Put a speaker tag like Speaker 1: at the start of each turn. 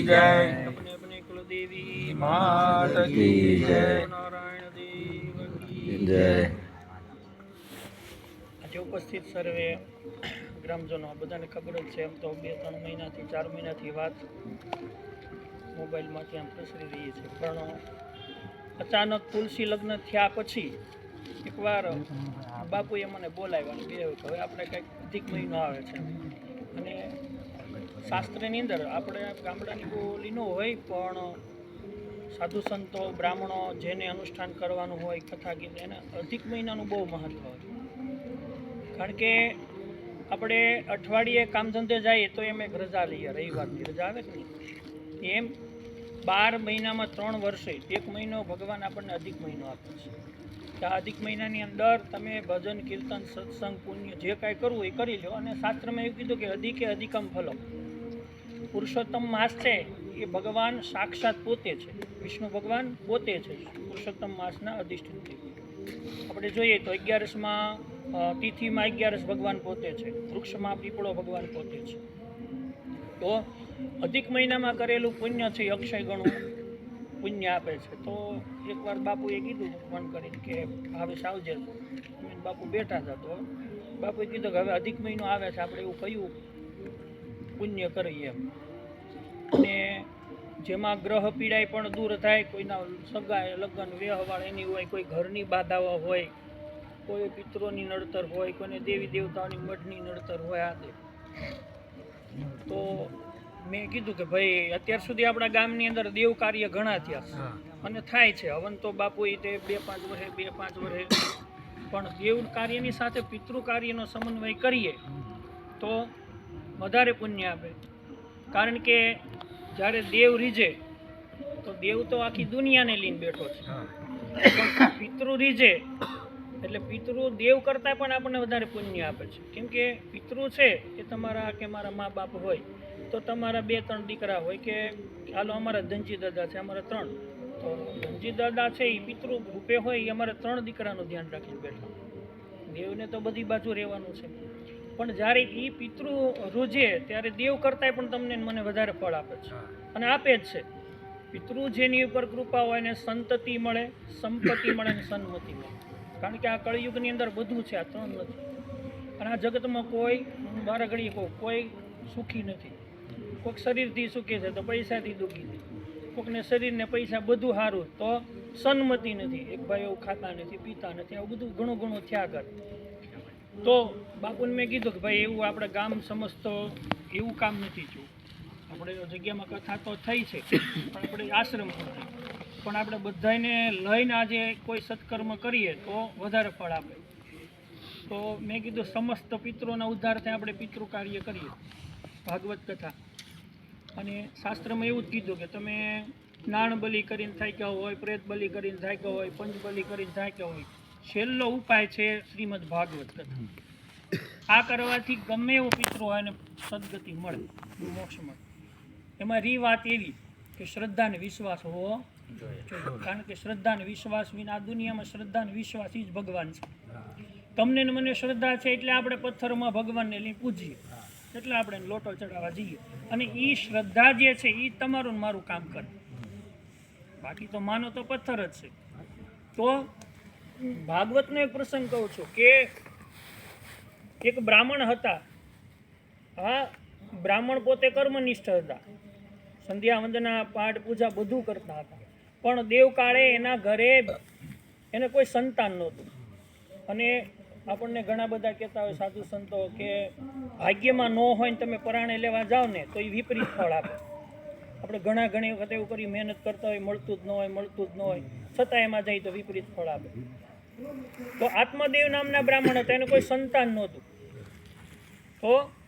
Speaker 1: जय।
Speaker 2: अपने अपने कुलदेवी
Speaker 1: मात की जय।
Speaker 2: नारायण देव की
Speaker 1: जय।
Speaker 2: આજે ઉપસ્થિત સર્વે ગ્રામજનો બધાને ખબર જ છે. એમ તો 2-3 મહિનાથી 4 મહિનાથી વાત મોબાઈલમાંથી આમ પ્રસરી રહી છે, પણ અચાનક તુલસી લગ્ન થયા પછી એકવાર બાપુએ મને બોલાવ્યા બે હવે આપણે કંઈક અધિક મહિનો આવે છે અને શાસ્ત્રની અંદર આપણે ગામડાની બોલી ન હોય પણ સાધુ સંતો બ્રાહ્મણો જેને અનુષ્ઠાન કરવાનું હોય કથા ગીત એને અધિક મહિનાનું બહુ મહત્ત્વ હોય. કારણ કે આપણે અઠવાડિયે કામ ધંધે જઈએ તો એમ એક રજા લઈએ, રવિવારની રજા આવે કે નહીં, એમ 12 મહિનામાં 3 વર્ષે 1 મહિનો ભગવાન આપણને અધિક મહિનો આપે છે. કે આ અધિક મહિનાની અંદર તમે ભજન કીર્તન સત્સંગ પુણ્ય જે કાંઈ કરવું એ કરી લો. અને શાસ્ત્રમાં એવું કીધું કે અધિકે અધિકમ ફલો. પુરુષોત્તમ માસ છે એ ભગવાન સાક્ષાત પોતે છે, વિષ્ણુ ભગવાન પોતે છે પુરુષોત્તમ માસના અધિષ્ઠિત. આપણે જોઈએ તો 11માં તિથિમાં 11 ભગવાન પોતે છે, વૃક્ષમાં પીપળો ભગવાન પોતે છે. તો અધિક મહિનામાં કરેલું પુણ્ય છે એ અક્ષય ગણું પુણ્ય આપે છે. તો એકવાર બાપુએ કીધું ફોન કરીને કે હવે સાવજે. બાપુ બેઠા હતા તો બાપુએ કીધું કે હવે અધિક મહિનો આવે છે, આપણે એવું કયું પુણ્ય કરીએ એમ. અને જેમાં ગ્રહ પીડાય પણ દૂર થાય, કોઈના સગાઈ લગ્ન વ્યવહાર એની હોય, કોઈ ઘરની બાધાઓ હોય, કોઈ પિતરોની નડતર હોય, કોઈને દેવી દેવતાઓની મઢની નડતર હોય. આ તો મેં કીધું કે ભાઈ અત્યાર સુધી આપણા ગામની અંદર દેવ કાર્ય ઘણા થયા અને થાય છે. હવન તો બાપુ તે 2-5 વર્ષે પણ દેવ કાર્યની સાથે પિતૃ કાર્યનો સમન્વય કરીએ તો વધારે પુણ્ય આપે. કારણ કે જ્યારે દેવ રીઝે તો દેવ તો આખી દુનિયાને લઈને બેઠો છે, પણ પિતૃ રીઝે એટલે પિતૃ દેવ કરતાં પણ આપણને વધારે પુણ્ય આપે છે. કેમ કે પિતૃ છે એ તમારા કે મારા મા બાપ હોય તો તમારા 2-3 દીકરા હોય કે હાલો અમારા ધનજી દાદા છે, અમારા 3, તો ધનજી દાદા છે એ પિતૃ રૂપે હોય એ અમારા 3 દીકરાનું ધ્યાન રાખીને બેઠા. દેવને તો બધી બાજુ રહેવાનું છે, પણ જ્યારે એ પિતૃ રૂજે ત્યારે દેવ કરતાંય પણ તમને મને વધારે ફળ આપે છે અને આપે જ છે. પિતૃ જેની ઉપર કૃપા હોય એને સંતતિ મળે, સંપત્તિ મળે અને સન્મતિ મળે. કારણ કે આ કળિયુગની અંદર બધું છે, આ 3 નથી. અને આ જગતમાં કોઈ મારા ઘડી કોઈ સુખી નથી. કોઈક શરીરથી સુખી છે તો પૈસાથી દુઃખી છે, કોઈકને શરીરને પૈસા બધું સારું તો સન્મતિ નથી, એક ભાઈ એવું ખાતા નથી પીતા નથી, આવું બધું ઘણું ઘણું થયા કરે. તો બાપુને મેં કીધું કે ભાઈ એવું આપણે ગામ સમજતો એવું કામ નથી થયું. આપણે જગ્યામાં કથા તો થઈ છે પણ આપણે આશ્રમ પણ થઈ, પણ આપણે બધાને લઈને આજે કોઈ સત્કર્મ કરીએ તો વધારે ફળ આપે. તો મેં કીધું સમસ્ત પિતૃના ઉદ્ધાર થાય આપણે પિતૃ કાર્ય કરીએ, ભાગવત કથા. અને શાસ્ત્રમાં એવું જ કીધું કે તમે નાણ બલિ કરીને થાક્યા હોય, પ્રેત બલિ કરીને થાક્યા હોય, પંચ બલિ કરીને થાક્યા હોય, છેલ્લો ઉપાય છે શ્રીમદ ભાગવત કથા. આ કરવાથી ગમે એવો પિતૃ હોય ને સદગતિ મળે, મોક્ષ મળે. એમાં વાત એવી કે શ્રદ્ધા અને વિશ્વાસ હોવો જોઈએ. કારણ કે શ્રદ્ધા અને વિશ્વાસ વિના આ દુનિયામાં શ્રદ્ધા અને વિશ્વાસ જ ભગવાન છે. તમને ને મને શ્રદ્ધા છે એટલે આપણે પથ્થરમાં ભગવાનને લઈને પૂજીએ, એટલે આપણે લોટો ચડાવવા જઈએ. અને એ શ્રદ્ધા જે છે એ તમારું ને મારું કામ કરે, બાકી તો માનો તો પથ્થર જ છે. તો ભાગવતનો એક પ્રસંગ કહું છું કે એક બ્રાહ્મણ હતા. હા, બ્રાહ્મણ પોતે કર્મનિષ્ઠ હતા, સંધ્યા વંદના પાઠ પૂજા બધું કરતા હતા, પણ દેવકાળે એના ઘરે એને કોઈ સંતાન નહોતું. અને આપણને ઘણા બધા કહેતા હોય સાધુ સંતો કે ભાગ્યમાં ન હોય ને તમે પરાણે લેવા જાઓ ને તો એ વિપરીત ફળ આપે. આપણે ઘણી વખત એવું કરી મહેનત કરતા હોય, મળતું જ ન હોય, છતાં એમાં જાય તો વિપરીત ફળ આપે. તો આત્મદેવ નામના બ્રાહ્મણ હતા, એને કોઈ સંતાન નહોતું. તો